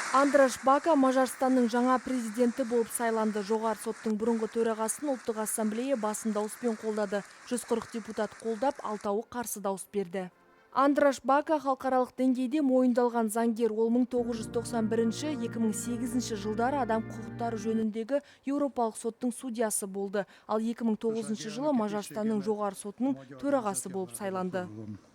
Андраш Бака Мажарстанның жаңа президенті болып сайланды. Жоғары соттың бұрынғы төрағасын ұлттық ассамблея басын дауыспен қолдады. 140 депутат қолдап, 6-ы қарсы дауыс берді. Андраш Бака халықаралық деңгейде мойындалған заңгер. Ол 1991-2008 жылдары адам құқықтары жөніндегі Еуропалық соттың судьясы болды. Ал 2009 жылы Мажарстанның жоғары сотының төрағасы болып сайланды.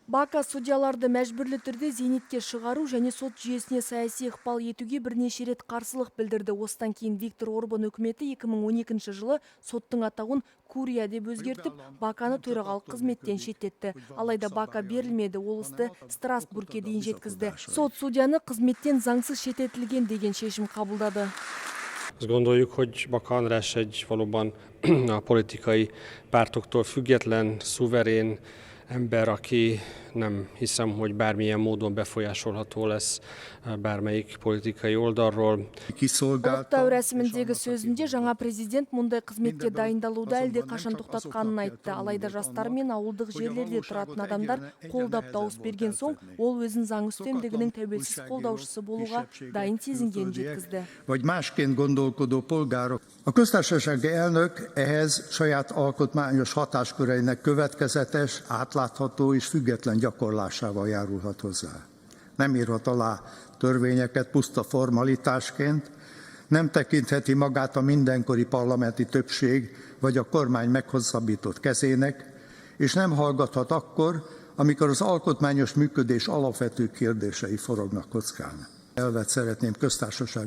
Бака судьяларды мәжбүрлі түрде зейнетке шығару және сот жүйесіне саяси ықпал етуге бірнеше рет қарсылық білдірді. Осыдан кейін Виктор Орбан үкіметі 2012 жылы соттың атауын Курия деп өзгертіп, Баканы төрағалық қызметтен шеттетті. Алайда Бака берілмеді, ол істі Страсбургке дейін жеткізді. Сот судьяны қызметтен заңсыз шеттетілген деген шешім қабылдады. Azt gondoljuk, hogy Baka András egy valóban a politikai pártoktól független, szuverén ember, aki nem hiszem, hogy bármilyen módon befolyásolható lesz bármelyik politikai oldalról. Ұлықтау рәсіміндегі сөзінде жаңа президент мұндай қызметке дайындалуды әлде қашан тоқтатқанын айтты. Алайда жастар мен ауылдық жерлерде тұратын адамдар қолдап дауыс берген соң, ол өзін заң үстемдігінің тәуелсіз қолдаушысы болуға дайын сезінгенін жеткізді. Vagy másként gondolkodó polgárok. A köztársasági elnök ehhez saját alkotmányos hatásköreinek következetes, átlátható és független gyakorlásával járulhat hozzá. Nem írhat alá törvényeket puszta formalitásként, nem tekintheti magát a mindenkori parlamenti többség vagy a kormány meghosszabbított kezének, és nem hallgathat akkor, amikor az alkotmányos működés alapvető kérdései forognak kockán.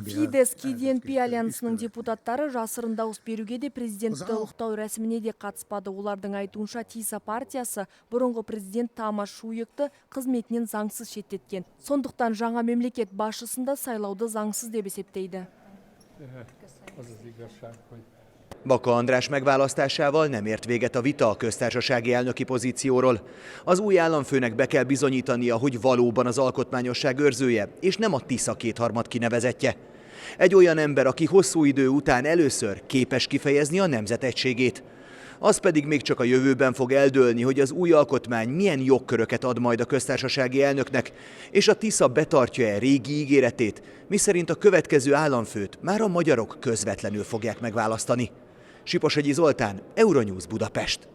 Фидес КДНП альянсының депутаттары жасырын дауыс беруге де президентті ұлықтау рәсіміне де қатыспады. Олардың айтуынша ТИСА партиясы бұрынғы президент Тамаш Шуекті қызметінен заңсыз шеттеткен. Сондықтан жаңа мемлекет басшысында сайлауды заңсыз деп есептейді. Baka András megválasztásával nem ért véget a vita a köztársasági elnöki pozícióról. Az új államfőnek be kell bizonyítania, hogy valóban az alkotmányosság őrzője, és nem a TISZA kétharmad kinevezettje. Egy olyan ember, aki hosszú idő után először képes kifejezni a nemzetegységét. Az pedig még csak a jövőben fog eldőlni, hogy az új alkotmány milyen jogköröket ad majd a köztársasági elnöknek, és a TISZA betartja-e régi ígéretét, miszerint a következő államfőt már a magyarok közvetlenül fogják megválasztani. Siposegyi Zoltán, Euronews Budapest.